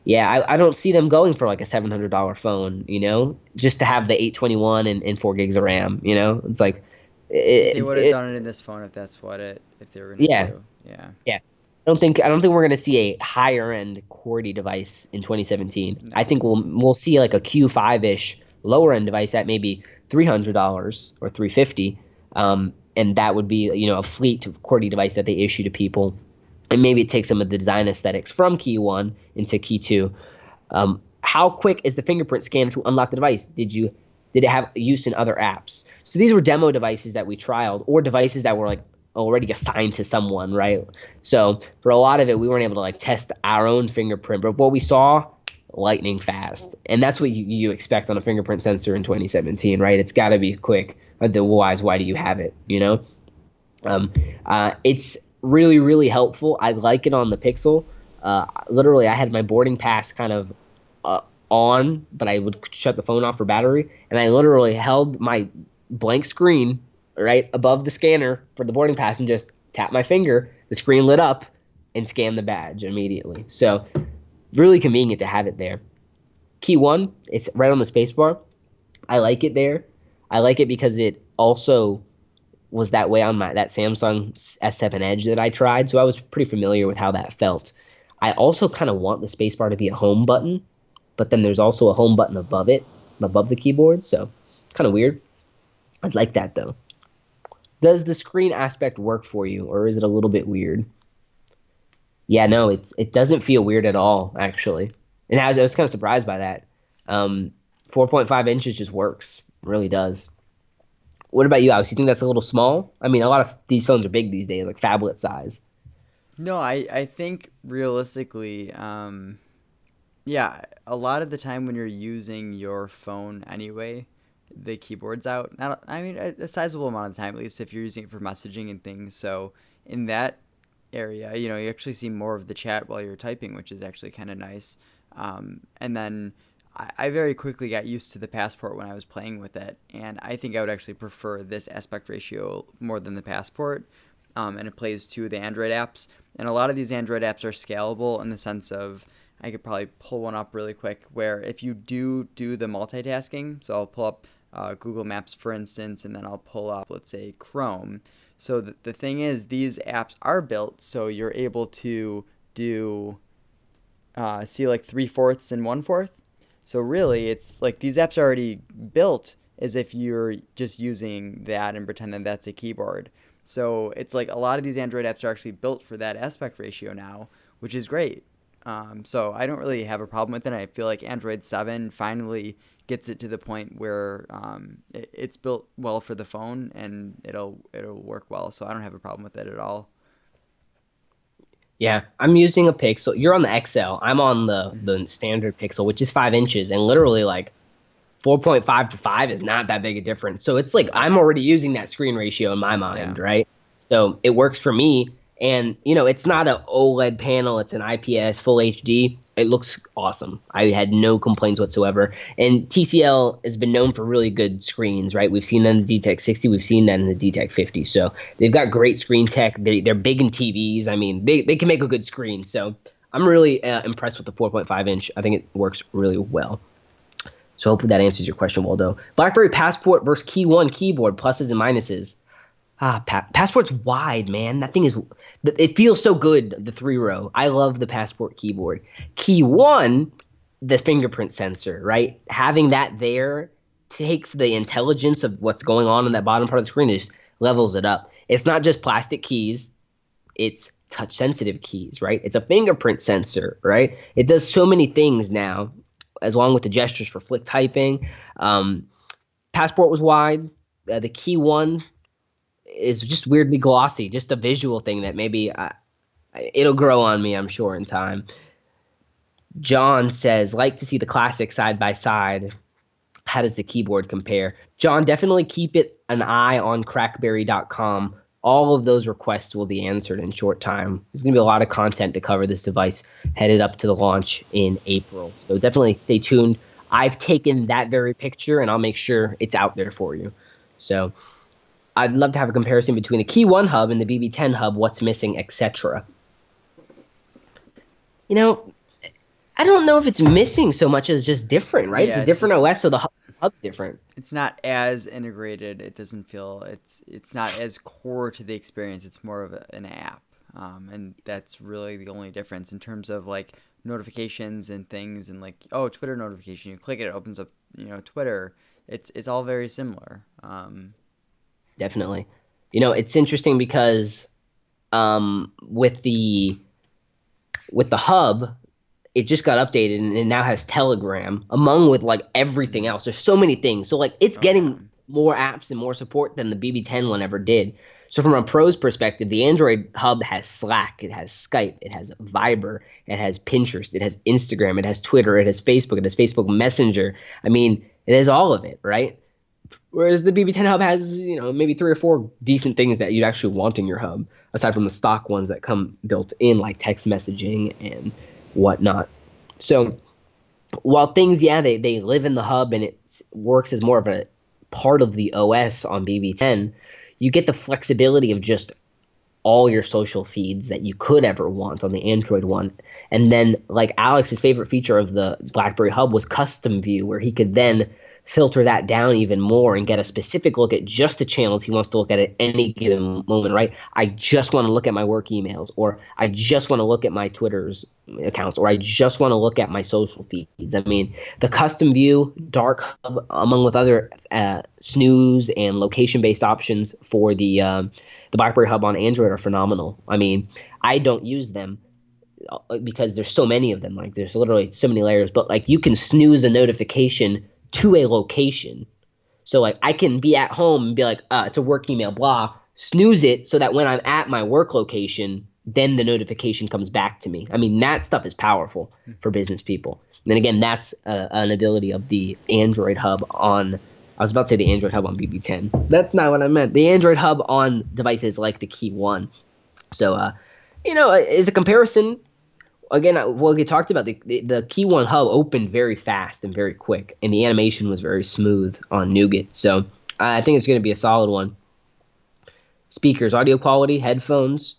don't see them going for like a $700 phone, you know, just to have the 821 and 4 gigs of RAM, you know? It's like... they would have done it in this phone if that's if they were going to do. Yeah. I don't think we're going to see a higher end QWERTY device in 2017. No. I think we'll see like a Q5-ish lower end device at maybe $300 or $350, and that would be, you know, a fleet of QWERTY device that they issue to people, and maybe it takes some of the design aesthetics from KEYone into Key2. How quick is the fingerprint scanner to unlock the device? Did it have use in other apps? So these were demo devices that we trialed, or devices that were like already assigned to someone, right? So for a lot of it, we weren't able to like test our own fingerprint, but what we saw, lightning fast. And that's what you expect on a fingerprint sensor in 2017, right? It's got to be quick. Otherwise, why do you have it, you know? It's really, really helpful. I like it on the Pixel. Literally, I had my boarding pass kind of on, but I would shut the phone off for battery, and I literally held my blank screen right above the scanner for the boarding pass and just tap my finger. The screen lit up and scanned the badge immediately. So really convenient to have it there. KEYone, it's right on the spacebar. I like it there. I like it because it also was that way on that Samsung S7 Edge that I tried, so I was pretty familiar with how that felt. I also kind of want the spacebar to be a home button, but then there's also a home button above it, above the keyboard, so it's kind of weird. I'd like that though. Does the screen aspect work for you, or is it a little bit weird? Yeah, no, it doesn't feel weird at all, actually. And I was kind of surprised by that. 4.5 inches just works, really does. What about you, Alex? You think that's a little small? I mean, a lot of these phones are big these days, like phablet size. No, I think realistically, yeah, a lot of the time when you're using your phone anyway, the keyboard's out. Not, I mean, a sizable amount of the time, at least if you're using it for messaging and things. So in that area, you know, you actually see more of the chat while you're typing, which is actually kind of nice. And then I very quickly got used to the Passport when I was playing with it, and I think I would actually prefer this aspect ratio more than the Passport. And it plays to the Android apps. And a lot of these Android apps are scalable in the sense of I could probably pull one up really quick where if you do the multitasking, so I'll pull up Google Maps, for instance, and then I'll pull up, let's say, Chrome. So the thing is, these apps are built so you're able to do, see like 3/4 and 1/4. So really, it's like these apps are already built as if you're just using that and pretend that that's a keyboard. So it's like a lot of these Android apps are actually built for that aspect ratio now, which is great. So I don't really have a problem with it. I feel like Android 7 finally gets it to the point where it's built well for the phone and it'll work well. So I don't have a problem with it at all. Yeah, I'm using a Pixel. You're on the XL. I'm on the standard Pixel, which is 5 inches, and literally like 4.5 to 5 is not that big a difference. So it's like I'm already using that screen ratio in my mind, Yeah. right? So it works for me. And, you know, it's not an OLED panel. It's an IPS full HD. It looks awesome. I had no complaints whatsoever. And TCL has been known for really good screens, right? We've seen that in the DTEK 60. We've seen that in the DTEK 50. So they've got great screen tech. They're big in TVs. I mean, they can make a good screen. So I'm really impressed with the 4.5 inch. I think it works really well. So hopefully that answers your question, Waldo. BlackBerry Passport versus KEYone keyboard, pluses and minuses. Passport's wide, man. That thing is, it feels so good, the 3-row. I love the Passport keyboard. KEYone, the fingerprint sensor, right? Having that there takes the intelligence of what's going on in that bottom part of the screen and just levels it up. It's not just plastic keys. It's touch-sensitive keys, right? It's a fingerprint sensor, right? It does so many things now, as long with the gestures for flick typing. Passport was wide. The KEYone is just weirdly glossy, just a visual thing that maybe it'll grow on me, I'm sure, in time. John says, like to see the classic side by side. How does the keyboard compare? John, definitely keep an eye on crackberry.com. All of those requests will be answered in short time. There's going to be a lot of content to cover this device headed up to the launch in April. So definitely stay tuned. I've taken that very picture, and I'll make sure it's out there for you. So I'd love to have a comparison between the KEYone hub and the BB10 hub, what's missing, etc. You know, I don't know if it's missing so much as just different, right? Yeah, it's a different OS, so the hub's different. It's not as integrated. It doesn't feel it's not as core to the experience. It's more of an app, and that's really the only difference in terms of like notifications and things and like Twitter notification. You click it, it opens up Twitter. It's all very similar. Definitely. You know, it's interesting because with the hub, it just got updated and it now has Telegram among with like everything else. There's so many things. So like it's getting more apps and more support than the BB10 one ever did. So from a pro's perspective, the Android hub has Slack, it has Skype, it has Viber, it has Pinterest, it has Instagram, it has Twitter, it has Facebook Messenger. I mean, it has all of it, right? Whereas the BB10 hub has, maybe 3 or 4 decent things that you'd actually want in your hub, aside from the stock ones that come built in, like text messaging and whatnot. So while things, they live in the hub and it works as more of a part of the OS on BB10, you get the flexibility of just all your social feeds that you could ever want on the Android one. And then, like Alex's favorite feature of the BlackBerry hub was custom view, where he could then filter that down even more and get a specific look at just the channels he wants to look at any given moment, right? I just want to look at my work emails, or I just want to look at my Twitter's accounts, or I just want to look at my social feeds. I mean, the custom view, dark hub, among with other snooze and location-based options for the BlackBerry Hub on Android are phenomenal. I mean, I don't use them because there's so many of them. Like, there's literally so many layers, but like you can snooze a notification to a location. So like I can be at home and be like, it's a work email, blah, snooze it so that when I'm at my work location, then the notification comes back to me. I mean, that stuff is powerful for business people. And then again, that's an ability of the Android Hub on, I was about to say the Android Hub on BB10. That's not what I meant. The Android Hub on devices like the KEYone. So, as a comparison, again, what we talked about, the KEYone Hub opened very fast and very quick, and the animation was very smooth on Nougat. So I think it's going to be a solid one. Speakers, audio quality, headphones,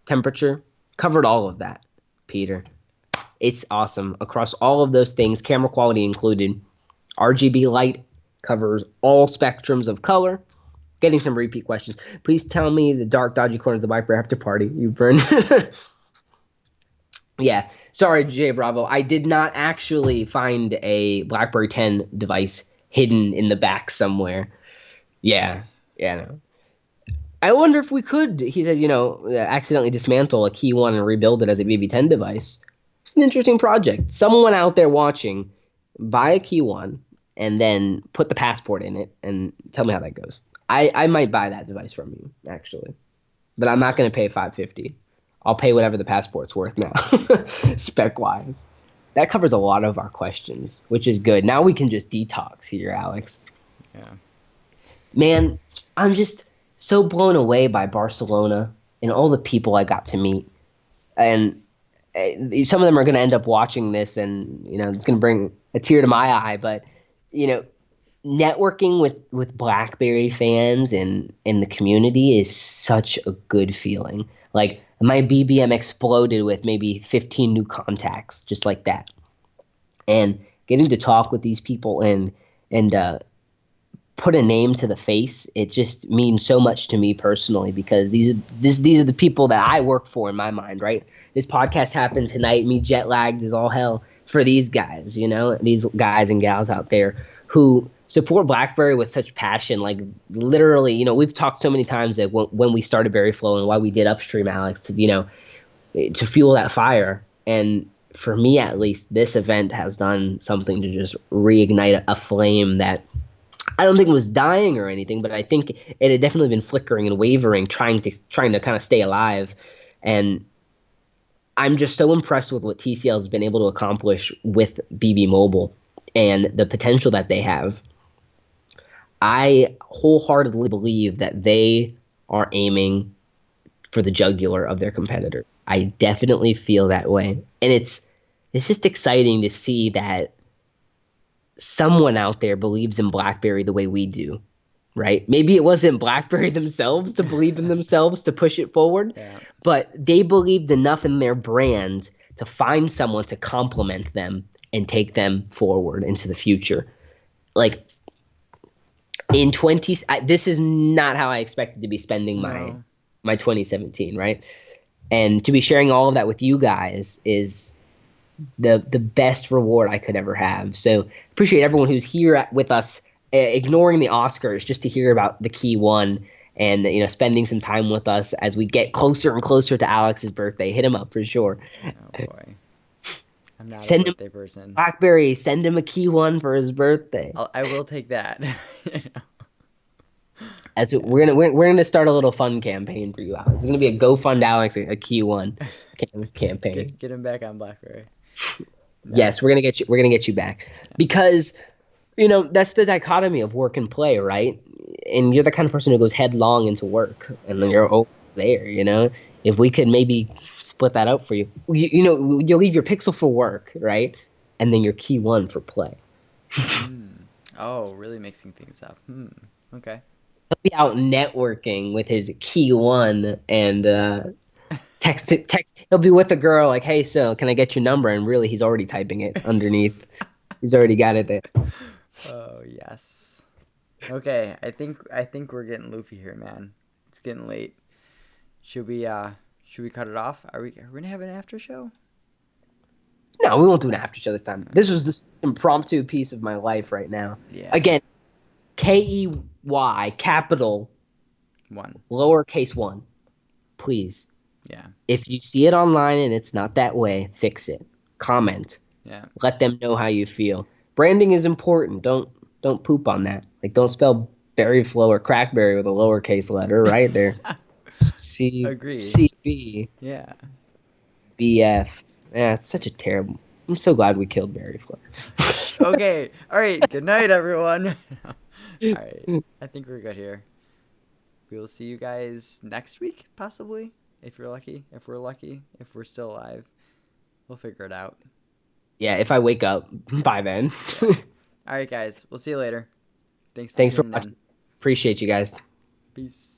temperature, covered all of that, Peter. It's awesome across all of those things, camera quality included. RGB light covers all spectrums of color. Getting some repeat questions. Please tell me the dark, dodgy corners of the BlackBerry after party you burn. Yeah, sorry, Jay Bravo. I did not actually find a BlackBerry 10 device hidden in the back somewhere. Yeah, no. I wonder if we could, he says, accidentally dismantle a KEYone and rebuild it as a BB10 device. It's an interesting project. Someone out there watching, buy a KEYone and then put the passport in it and tell me how that goes. I might buy that device from you, actually. But I'm not going to pay $550. I'll pay whatever the passport's worth now, spec-wise. That covers a lot of our questions, which is good. Now we can just detox here, Alex. Yeah. Man, I'm just so blown away by Barcelona and all the people I got to meet. And some of them are going to end up watching this, and it's going to bring a tear to my eye. But networking with BlackBerry fans and in the community is such a good feeling. Like, my BBM exploded with maybe 15 new contacts, just like that. And getting to talk with these people and put a name to the face, it just means so much to me personally, because these are the people that I work for in my mind, right? This podcast happened tonight. Me Jetlagged is all hell for these guys, these guys and gals out there who support BlackBerry with such passion. Like, literally, we've talked so many times that when we started BerryFlow and why we did Upstream, Alex, to fuel that fire. And for me, at least, this event has done something to just reignite a flame that I don't think was dying or anything, but I think it had definitely been flickering and wavering, trying to kind of stay alive. And I'm just so impressed with what TCL has been able to accomplish with BB Mobile and the potential that they have. I wholeheartedly believe that they are aiming for the jugular of their competitors. I definitely feel that way. And it's just exciting to see that someone out there believes in BlackBerry the way we do, right? Maybe it wasn't BlackBerry themselves to believe in themselves to push it forward, but they believed enough in their brand to find someone to complement them and take them forward into the future. Like, this is not how I expected to be spending my 2017, right? And to be sharing all of that with you guys is the best reward I could ever have. So appreciate everyone who's here with us, ignoring the Oscars just to hear about the KEYone and spending some time with us as we get closer and closer to Alex's birthday. Hit him up for sure. Oh boy. I'm not a birthday person. BlackBerry, send him a KEYone for his birthday. I will take that. That's what we're gonna start a little fun campaign for you, Alex. It's gonna be a GoFund Alex a KEYone campaign. Get him back on BlackBerry. No. Yes, we're gonna get you back, because that's the dichotomy of work and play, right? And you're the kind of person who goes headlong into work, and then you're always there. If we could maybe split that up for you, you leave your Pixel for work, right? And then your KEYone for play. Oh, really mixing things up. Okay. He'll be out networking with his KEYone and text. He'll be with a girl like, "Hey, so can I get your number?" And really, he's already typing it underneath. He's already got it there. Oh yes. Okay, I think we're getting loopy here, man. It's getting late. Should we cut it off? Are we gonna have an after show? No, we won't do an after show this time. This was this impromptu piece of my life right now. Yeah. Again, KEY, capital, One. lowercase 1. Please. Yeah. If you see it online and it's not that way, fix it. Comment. Yeah. Let them know how you feel. Branding is important. Don't poop on that. Like don't spell berry flow or crackberry with a lowercase letter right there. Agree. CB Yeah. BF. Yeah, it's such a terrible. I'm so glad we killed Barry Flow. Okay. All right. Good night, everyone. All right. I think we're good here. We will see you guys next week, possibly, if you're lucky. If we're lucky, if we're still alive, we'll figure it out. Yeah, if I wake up by then. All right, guys. We'll see you later. Thanks for Thanks for tuning watching. in. Appreciate you guys. Peace.